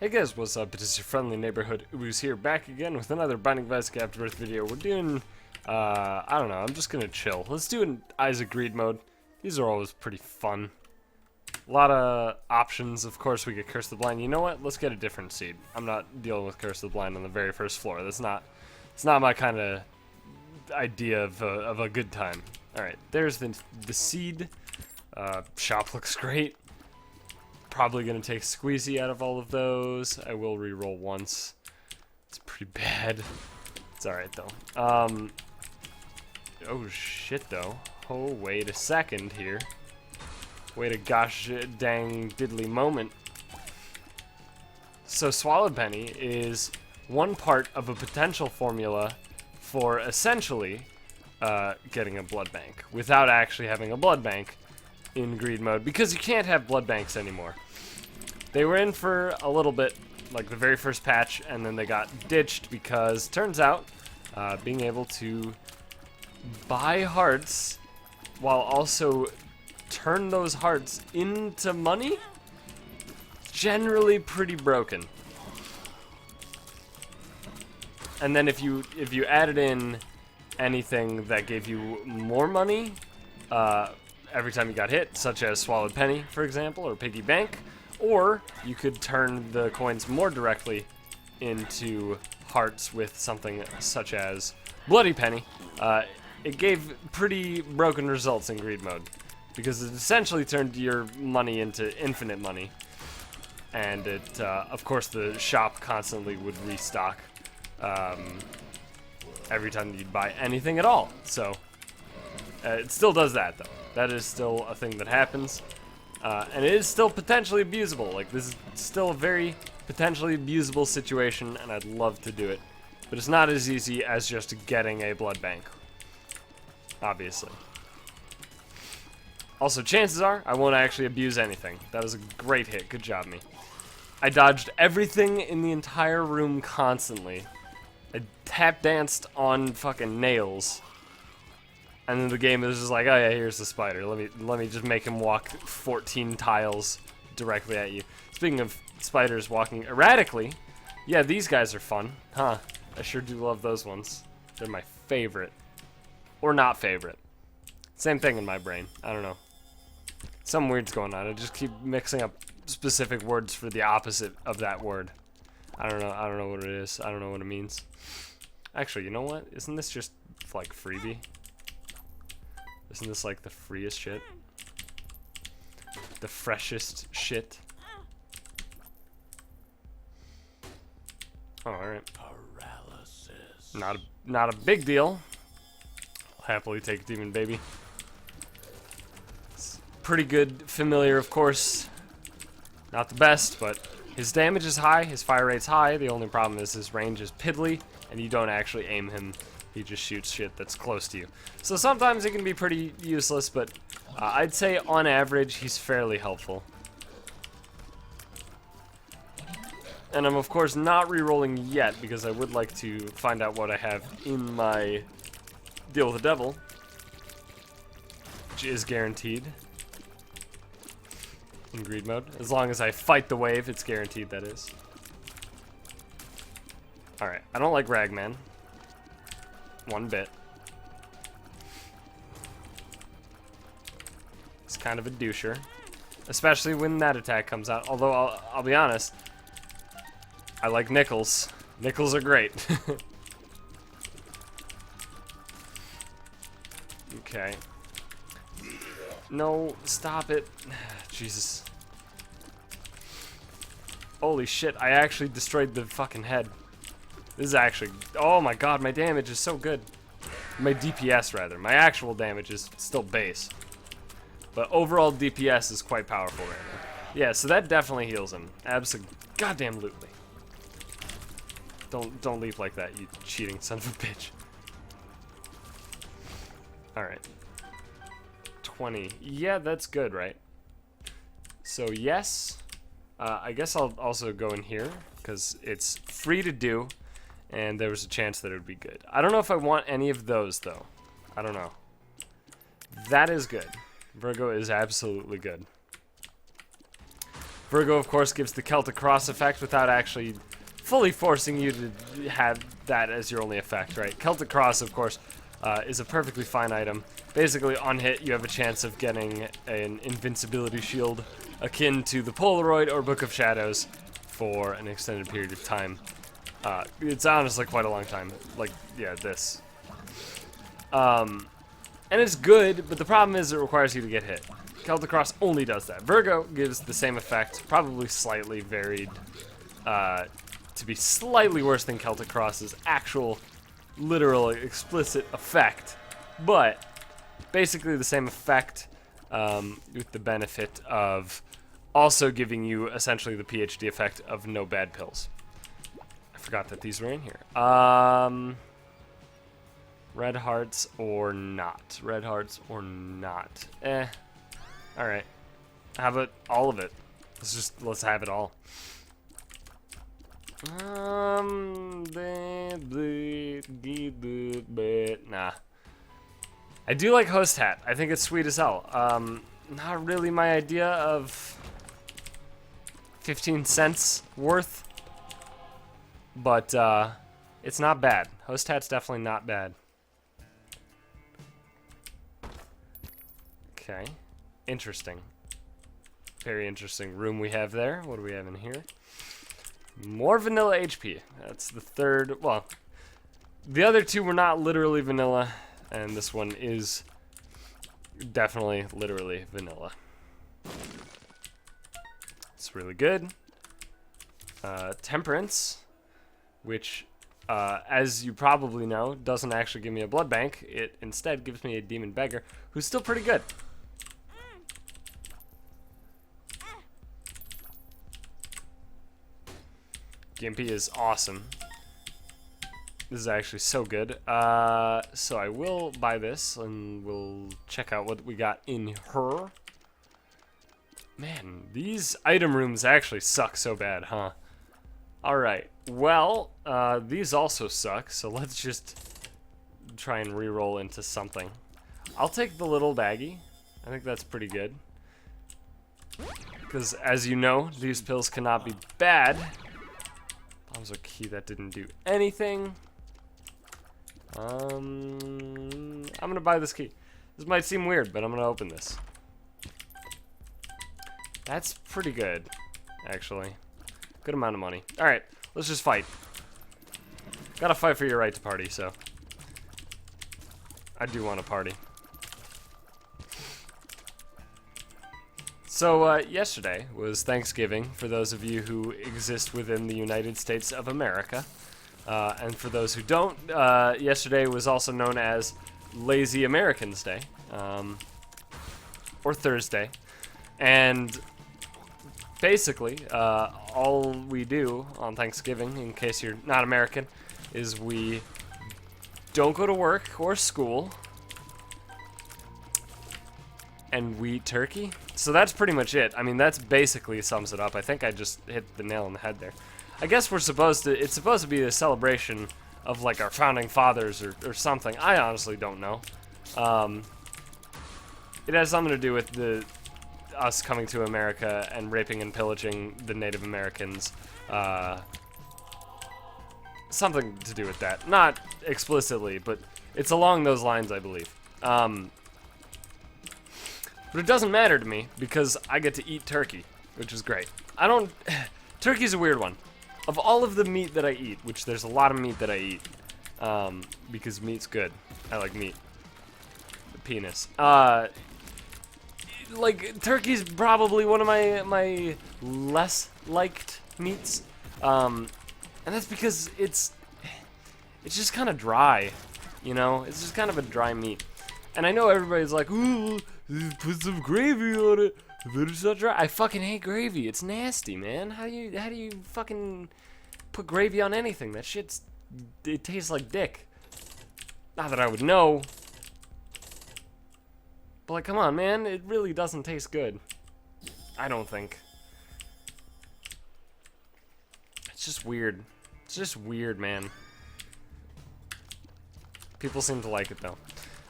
Hey guys, what's up? It is your friendly neighborhood Ooze here, back again with another Binding of Isaac Afterbirth video. We're doing, I don't know, I'm just gonna chill. Let's do an Isaac Greed mode. These are always pretty fun. A lot of options. Of course, we get Curse of the Blind. You know what? Let's get a different seed. I'm not dealing with Curse of the Blind on the very first floor. It's not my kind of idea of a good time. Alright, there's the seed. Shop looks great. Probably gonna take Squeezy out of all of those. I will re-roll once. It's pretty bad. It's alright though. Oh shit though. Oh, wait a second here. Wait a gosh dang diddly moment. So Swallowed Penny is one part of a potential formula for essentially getting a blood bank without actually having a blood bank in greed mode, because you can't have blood banks anymore. They were in for a little bit, like the very first patch, and then they got ditched because turns out being able to buy hearts while also turn those hearts into money, generally pretty broken. And then if you added in anything that gave you more money every time you got hit, such as Swallowed Penny, for example, or Piggy Bank, or you could turn the coins more directly into hearts with something such as Bloody Penny. It gave pretty broken results in greed mode, because it essentially turned your money into infinite money, and it, of course, the shop constantly would restock every time you'd buy anything at all. So it still does that, though. That is still a thing that happens, and it is still potentially abusable. Like, this is still a very potentially abusable situation, and I'd love to do it, but it's not as easy as just getting a blood bank, obviously. Also, chances are I won't actually abuse anything. That was a great hit. Good job, me. I dodged everything in the entire room constantly. I tap danced on fucking nails. And then the game is just like, oh yeah, here's the spider. Let me just make him walk 14 tiles directly at you. Speaking of spiders walking erratically, yeah, these guys are fun, huh? I sure do love those ones. They're my favorite. Or not favorite. Same thing in my brain. I don't know. Something weird's going on. I just keep mixing up specific words for the opposite of that word. I don't know what it is. I don't know what it means. Actually, you know what? Isn't this just like freebie? Isn't this like the freest shit? The freshest shit? Oh, alright. Paralysis. Not a big deal. I'll happily take Demon Baby. It's pretty good, familiar, of course. Not the best, but his damage is high, his fire rate's high. The only problem is his range is piddly, and you don't actually aim him. He just shoots shit that's close to you. So sometimes it can be pretty useless, but I'd say on average he's fairly helpful. And I'm of course not re-rolling yet, because I would like to find out what I have in my Deal with the Devil, which is guaranteed in greed mode. As long as I fight the wave, it's guaranteed, that is. Alright, I don't like Ragman. One bit. It's kind of a doucher, especially when that attack comes out. Although I'll be honest, I like nickels. Nickels are great. Okay. No, stop it. Jesus. Holy shit, I actually destroyed the fucking head. This is actually, oh my god, my damage is so good. My DPS, rather. My actual damage is still base. But overall DPS is quite powerful right now. Yeah, so that definitely heals him. Goddamn-lutely. Don't leap like that, you cheating son of a bitch. Alright. 20. Yeah, that's good, right? So, yes. I guess I'll also go in here, because it's free to do. And there was a chance that it would be good. I don't know if I want any of those, though. I don't know. That is good. Virgo is absolutely good. Virgo, of course, gives the Celtic Cross effect without actually fully forcing you to have that as your only effect, right? Celtic Cross, of course, is a perfectly fine item. Basically, on hit, you have a chance of getting an invincibility shield akin to the Polaroid or Book of Shadows for an extended period of time. It's honestly quite a long time. Like, yeah, this. And it's good, but the problem is it requires you to get hit. Celtic Cross only does that. Virgo gives the same effect, probably slightly varied, to be slightly worse than Celtic Cross's actual, literal, explicit effect, but basically the same effect, with the benefit of also giving you essentially the PhD effect of no bad pills. I forgot that these were in here. Red hearts or not? Red hearts or not? Alright. How about all of it? Let's have it all. Nah. I do like Host Hat. I think it's sweet as hell. Not really my idea of 15 cents worth, but it's not bad. Host Hat's definitely not bad. Okay. Interesting. Very interesting room we have there. What do we have in here? More vanilla HP. That's the third. Well, the other two were not literally vanilla, and this one is definitely literally vanilla. It's really good. Temperance, which, as you probably know, doesn't actually give me a blood bank. It instead gives me a demon beggar, who's still pretty good. Gimpy is awesome. This is actually so good. So I will buy this, and we'll check out what we got in her. Man, these item rooms actually suck so bad, huh? Alright, well, these also suck, so let's just try and re-roll into something. I'll take the little baggie. I think that's pretty good. Because, as you know, these pills cannot be bad. Bombs are key, that didn't do anything. I'm gonna buy this key. This might seem weird, but I'm gonna open this. That's pretty good, actually. Good amount of money. Alright, let's just fight. Gotta fight for your right to party, so. I do want to party. So, yesterday was Thanksgiving for those of you who exist within the United States of America. And for those who don't, yesterday was also known as Lazy Americans Day, or Thursday. And basically, all we do on Thanksgiving, in case you're not American, is we don't go to work or school, and we eat turkey. So that's pretty much it. I mean, that's basically sums it up. I think I just hit the nail on the head there. I guess it's supposed to be a celebration of, like, our founding fathers or something. I honestly don't know. It has something to do with us coming to America and raping and pillaging the Native Americans. Something to do with that. Not explicitly, but it's along those lines, I believe. But it doesn't matter to me because I get to eat turkey, which is great. Turkey's a weird one. Of all of the meat that I eat, which there's a lot of meat that I eat, because meat's good. I like meat. The penis. Like, turkey's probably one of my less liked meats. And that's because it's just kind of dry, you know? It's just kind of a dry meat. And I know everybody's like, ooh, put some gravy on it. But it's not dry. I fucking hate gravy. It's nasty, man. How do you fucking put gravy on anything? That shit's, it tastes like dick. Not that I would know. But like, come on, man. It really doesn't taste good. I don't think. It's just weird. It's just weird, man. People seem to like it, though.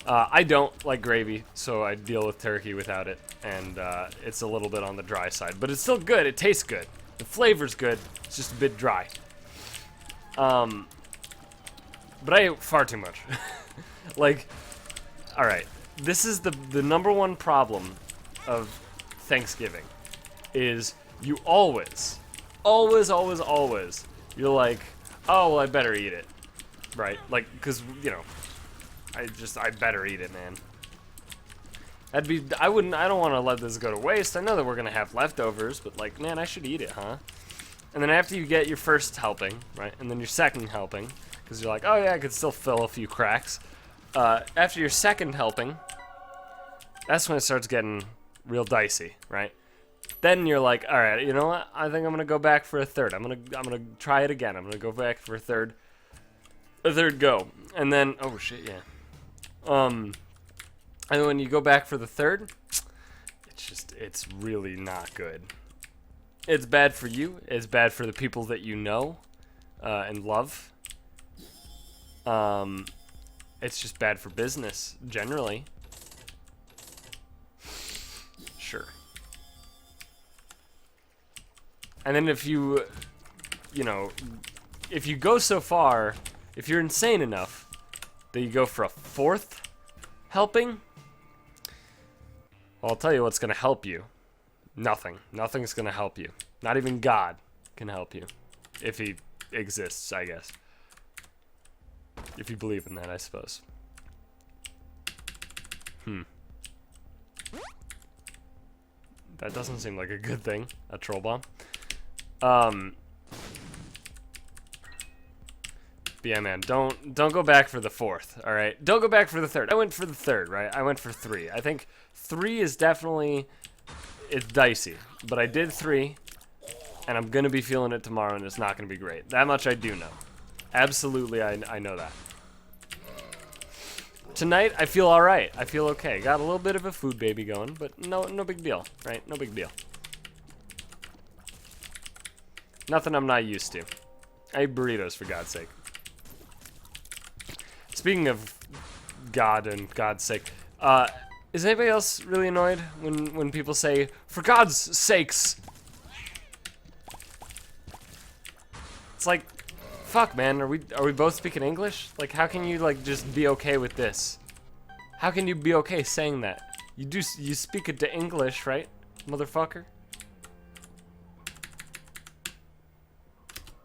I don't like gravy, so I deal with turkey without it, and it's a little bit on the dry side, but it's still good. It tastes good. The flavor's good. It's just a bit dry. But I ate far too much. Like, all right, this is the #1 problem of Thanksgiving, is you always, you're like, oh, well, I better eat it, right? Like, because, you know, I better eat it, man. I don't want to let this go to waste. I know that we're going to have leftovers, but like, man, I should eat it, huh? And then after you get your first helping, right, and then your second helping, because you're like, oh yeah, I could still fill a few cracks. After your second helping, that's when it starts getting real dicey, right? Then you're like, all right, you know what? I think I'm gonna go back for a third. I'm gonna try it again. I'm gonna go back for a third go, and then oh shit, yeah. And when you go back for the third, it's really not good. It's bad for you. It's bad for the people that you know and love. It's just bad for business generally. Sure. And then if you know, if you go so far, if you're insane enough that you go for a fourth helping, well, I'll tell you what's going to help you. Nothing. Nothing's going to help you. Not even God can help you. If he exists, I guess. If you believe in that, I suppose. That doesn't seem like a good thing. A troll bomb. But yeah, man, don't go back for the fourth, all right? Don't go back for the third. I went for the third, right? I went for 3. I think 3 is definitely, it's dicey. But I did 3, and I'm going to be feeling it tomorrow, and it's not going to be great. That much I do know. Absolutely, I know that. Tonight, I feel all right. I feel okay. Got a little bit of a food baby going, but no big deal, right? No big deal. Nothing I'm not used to. I eat burritos, for God's sake. Speaking of God and God's sake, is anybody else really annoyed when people say, for God's sakes? It's like, fuck, man, are we both speaking English? Like, how can you, like, just be okay with this? How can you be okay saying that? You speak it to English, right, motherfucker?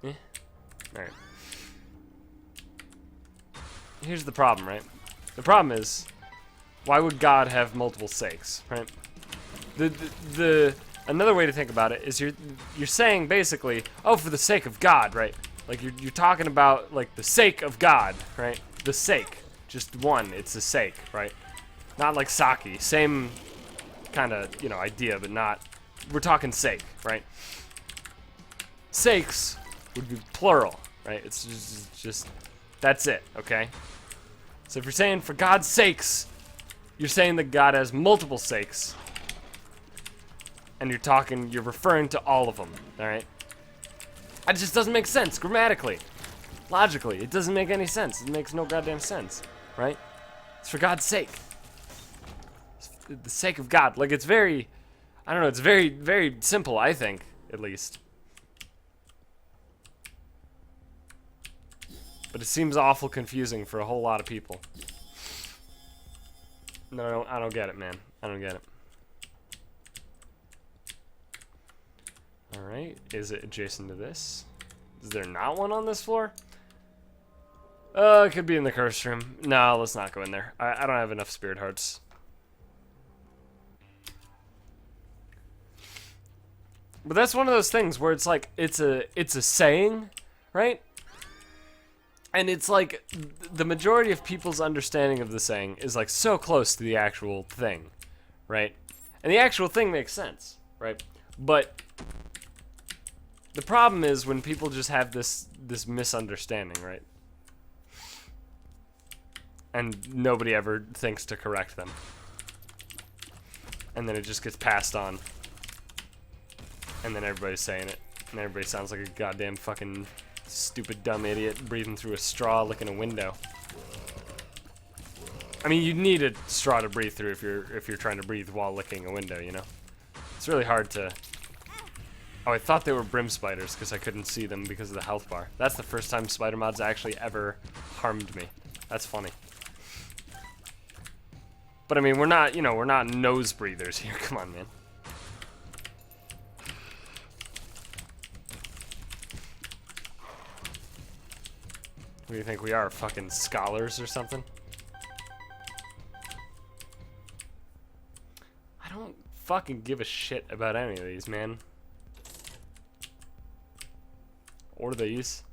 Yeah. Alright. Here's the problem, right? The problem is, why would God have multiple sakes, right? Another way to think about it is you're saying basically, oh, for the sake of God, right? Like you're talking about like the sake of God, right? The sake, just one. It's the sake, right? Not like sake, same kind of idea, but not. We're talking sake, right? Sakes would be plural, right? It's just that's it, okay? So if you're saying for God's sakes, you're saying that God has multiple sakes, and you're referring to all of them, all right? It just doesn't make sense grammatically, logically. It doesn't make any sense. It makes no goddamn sense, right? It's for God's sake. It's for the sake of God. Like it's very, I don't know. It's very, very simple. I think, at least. But it seems awful confusing for a whole lot of people. No, I don't get it, man. I don't get it. Alright, is it adjacent to this? Is there not one on this floor? It could be in the curse room. No, let's not go in there. I don't have enough spirit hearts. But that's one of those things where it's like, it's a saying, right? And it's like, the majority of people's understanding of the saying is like so close to the actual thing, right? And the actual thing makes sense, right? But the problem is when people just have this misunderstanding, right? And nobody ever thinks to correct them. And then it just gets passed on. And then everybody's saying it. And everybody sounds like a goddamn fucking stupid dumb idiot breathing through a straw licking a window. I mean, you need a straw to breathe through if you're trying to breathe while licking a window, you know? It's really hard to... Oh, I thought they were brim spiders because I couldn't see them because of the health bar. That's the first time spider mods actually ever harmed me. That's funny. But I mean, we're not, you know, we're not nose breathers here. Come on, man. What do you think we are, fucking scholars or something? I don't fucking give a shit about any of these, man. Or these.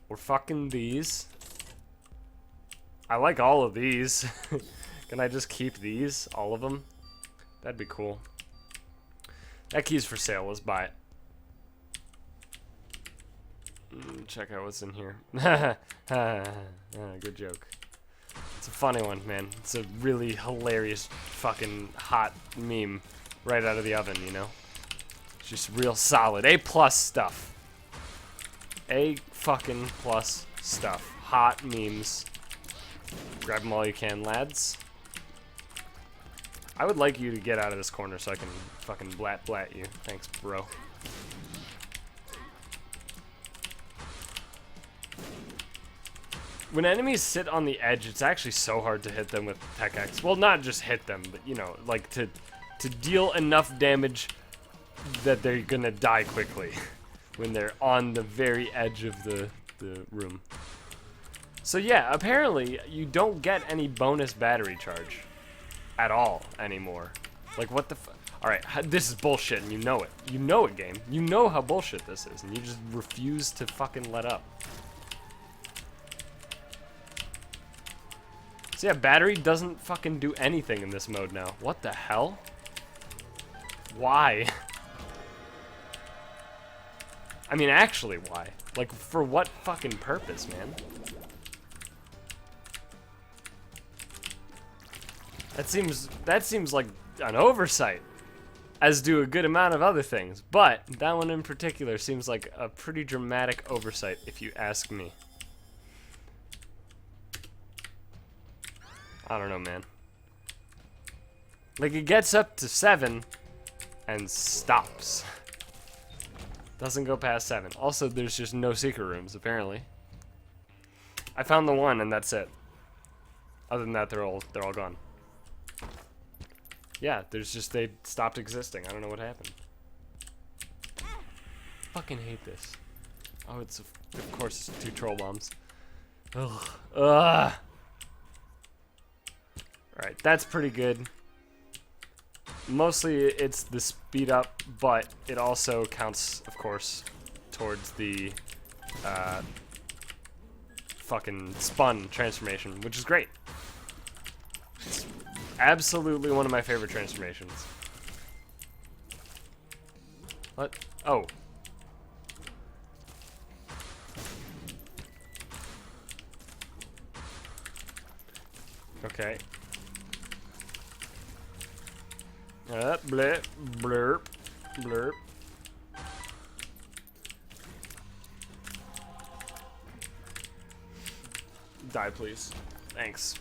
Or fucking these. I like all of these. Can I just keep these? All of them? That'd be cool. That key's for sale. Let's buy it. Check out what's in here. Good joke. It's a funny one, man. It's a really hilarious fucking hot meme right out of the oven, you know? It's just real solid. A+ stuff. A fucking plus stuff. Hot memes. Grab them all you can, lads. I would like you to get out of this corner so I can fucking blat you. Thanks, bro. When enemies sit on the edge, it's actually so hard to hit them with Tech X. Well, not just hit them, but, you know, like to deal enough damage that they're gonna die quickly when they're on the very edge of the room. So yeah, apparently you don't get any bonus battery charge at all anymore. Like, what the Alright, this is bullshit and you know it. You know it, game. You know how bullshit this is and you just refuse to fucking let up. So yeah, battery doesn't fucking do anything in this mode now. What the hell? Why? I mean, actually, why? Like, for what fucking purpose, man? That seems like an oversight, as do a good amount of other things. But that one in particular seems like a pretty dramatic oversight, if you ask me. I don't know, man. Like, it gets up to 7 and stops. Doesn't go past 7. Also, there's just no secret rooms, apparently. I found the one, and that's it. Other than that, they're all gone. Yeah, there's just, they stopped existing. I don't know what happened. Fucking hate this. Oh, it's, of course, it's 2 troll bombs. Ugh. Ugh. Alright, that's pretty good. Mostly it's the speed up, but it also counts, of course, towards the fucking spun transformation, which is great. It's absolutely one of my favorite transformations. What? Oh. Okay. Blurp, blurp, blurp. Die, please. Thanks.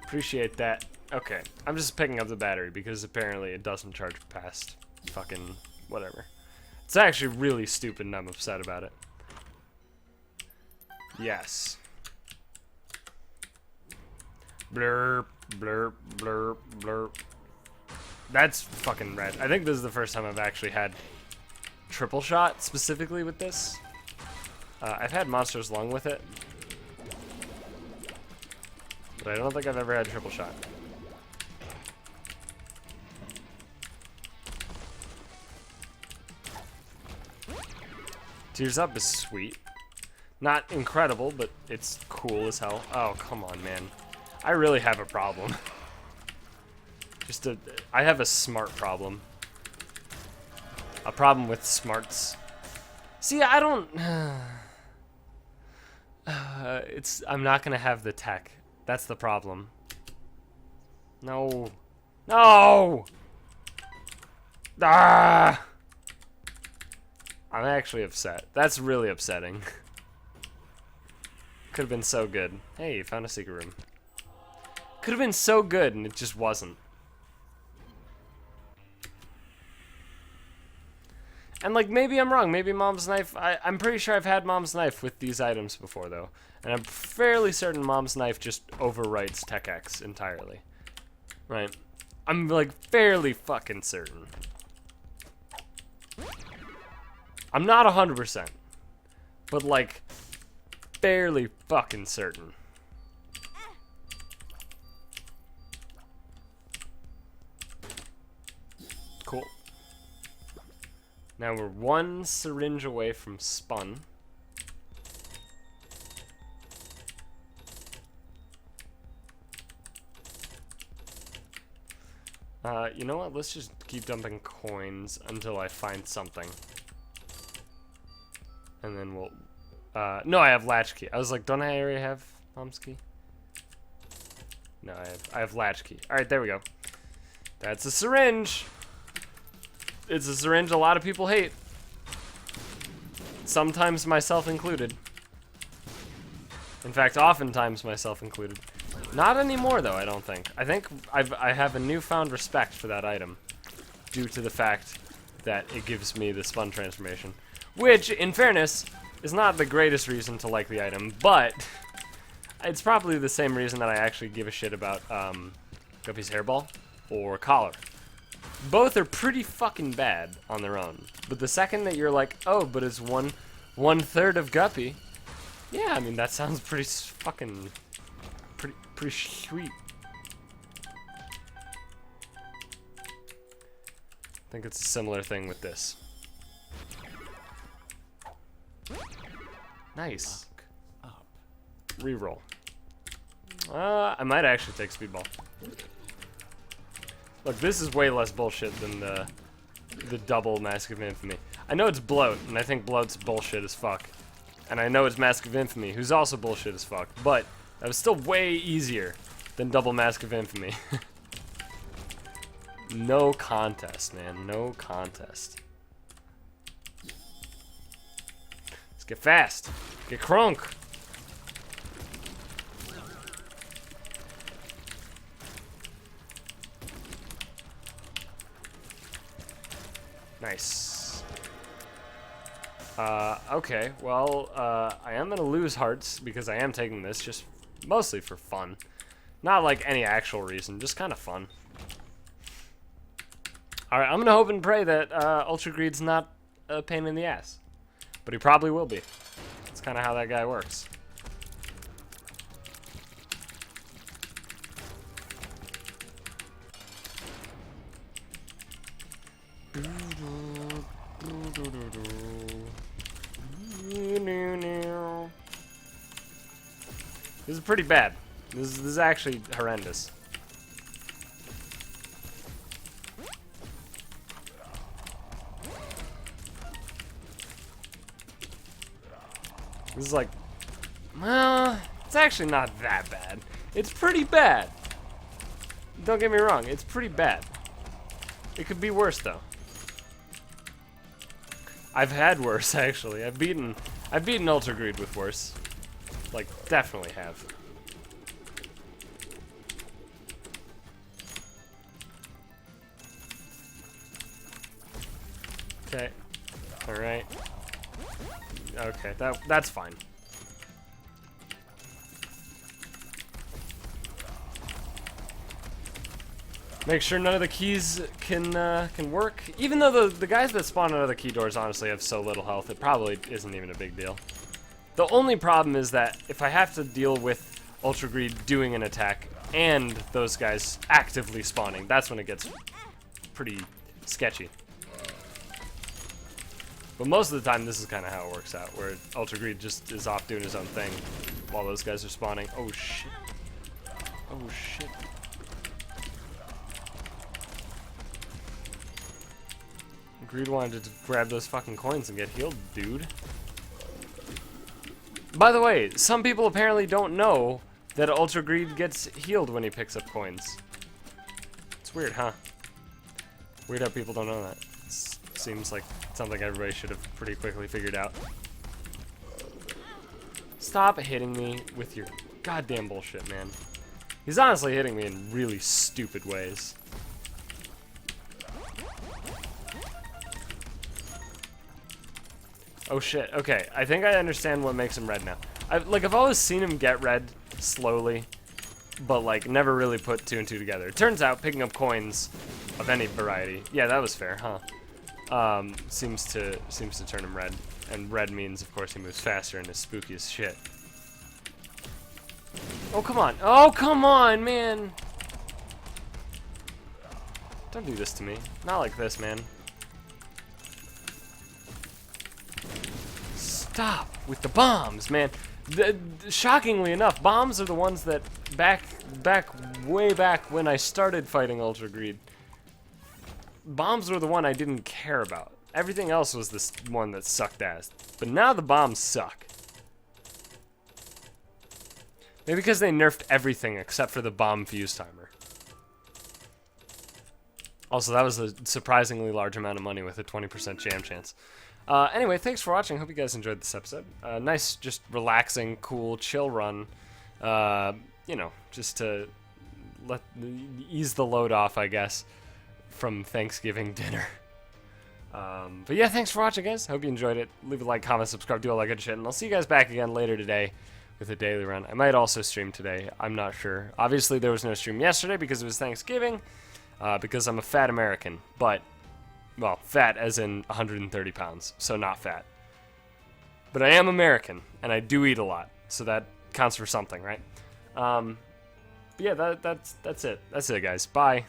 Appreciate that. Okay, I'm just picking up the battery because apparently it doesn't charge past fucking whatever. It's actually really stupid and I'm upset about it. Yes. Blurp, blurp, blurp, blurp. That's fucking red. I think this is the first time I've actually had triple shot specifically with this. I've had Monster's Lung with it, but I don't think I've ever had triple shot. Tears Up is sweet. Not incredible, but it's cool as hell. Oh, come on, man. I really have a problem. I have a smart problem. A problem with smarts. See, I don't... I'm not gonna have the tech. That's the problem. No. No! Ah! I'm actually upset. That's really upsetting. Could have been so good. Hey, you found a secret room. Could have been so good, and it just wasn't. And, like, maybe I'm wrong. Maybe Mom's Knife... I'm pretty sure I've had Mom's Knife with these items before, though. And I'm fairly certain Mom's Knife just overwrites Tech X entirely. Right? I'm, like, fairly fucking certain. I'm not 100%. But, like, fairly fucking certain. Cool. Now we're one syringe away from spun. You know what? Let's just keep dumping coins until I find something. And then we'll... no, I have latchkey. I was like, don't I already have Mom's key? No, I have latchkey. Alright, there we go. That's a syringe! It's a syringe a lot of people hate. Sometimes myself included. In fact, oftentimes myself included. Not anymore, though, I don't think. I think I have a newfound respect for that item due to the fact that it gives me the spun transformation. Which, in fairness, is not the greatest reason to like the item, but it's probably the same reason that I actually give a shit about Guppy's hairball or collar. Both are pretty fucking bad on their own. But the second that you're like, oh, but it's one-third of Guppy, yeah, I mean, that sounds pretty fucking... Pretty sweet. I think it's a similar thing with this. Nice. Up. Reroll. I might actually take Speedball. Look, this is way less bullshit than the double Mask of Infamy. I know it's Bloat, and I think Bloat's bullshit as fuck. And I know it's Mask of Infamy, who's also bullshit as fuck, but that was still way easier than double Mask of Infamy. No contest, man. No contest. Let's get fast. Get crunk. Nice. Okay, well, I am gonna lose hearts because I am taking this just mostly for fun. Not like any actual reason, just kind of fun. Alright, I'm gonna hope and pray that Ultra Greed's not a pain in the ass. But he probably will be. That's kind of how that guy works. This is pretty bad. This is actually horrendous. This is like, well, it's actually not that bad. It's pretty bad. Don't get me wrong, it's pretty bad. It could be worse though. I've had worse actually. I've beaten Ultra Greed with worse. Like, definitely have. Okay. Alright. Okay, that's fine. Make sure none of the keys can work. Even though the guys that spawn out of the key doors honestly have so little health, it probably isn't even a big deal. The only problem is that if I have to deal with Ultra Greed doing an attack and those guys actively spawning, that's when it gets pretty sketchy. But most of the time, this is kind of how it works out, where Ultra Greed just is off doing his own thing while those guys are spawning. Oh shit. Oh shit. Greed wanted to grab those fucking coins and get healed, dude. By the way, some people apparently don't know that Ultra Greed gets healed when he picks up coins. It's weird, huh? Weird how people don't know that. Seems like something everybody should have pretty quickly figured out. Stop hitting me with your goddamn bullshit, man. He's honestly hitting me in really stupid ways. Oh shit, okay. I think I understand what makes him red now. I've always seen him get red slowly, but like never really put 2 and 2 together. It turns out picking up coins of any variety, yeah, that was fair, huh? Seems to turn him red. And red means, of course, he moves faster and is spooky as shit. Oh, come on. Oh, come on, man. Don't do this to me. Not like this, man. Stop with the bombs, man. Shockingly enough, bombs are the ones that way back when I started fighting Ultra Greed, bombs were the one I didn't care about. Everything else was this one that sucked ass. But now the bombs suck. Maybe because they nerfed everything except for the bomb fuse timer. Also, that was a surprisingly large amount of money with a 20% jam chance. Anyway, thanks for watching. Hope you guys enjoyed this episode. Nice, just relaxing, cool, chill run. You know, just to ease the load off, I guess, from Thanksgiving dinner. But yeah, thanks for watching, guys. Hope you enjoyed it. Leave a like, comment, subscribe, do all that good shit. And I'll see you guys back again later today with a daily run. I might also stream today. I'm not sure. Obviously, there was no stream yesterday because it was Thanksgiving, because I'm a fat American. But, well, fat as in 130 pounds, so not fat. But I am American, and I do eat a lot, so that counts for something, right? But yeah, that's it. That's it, guys. Bye.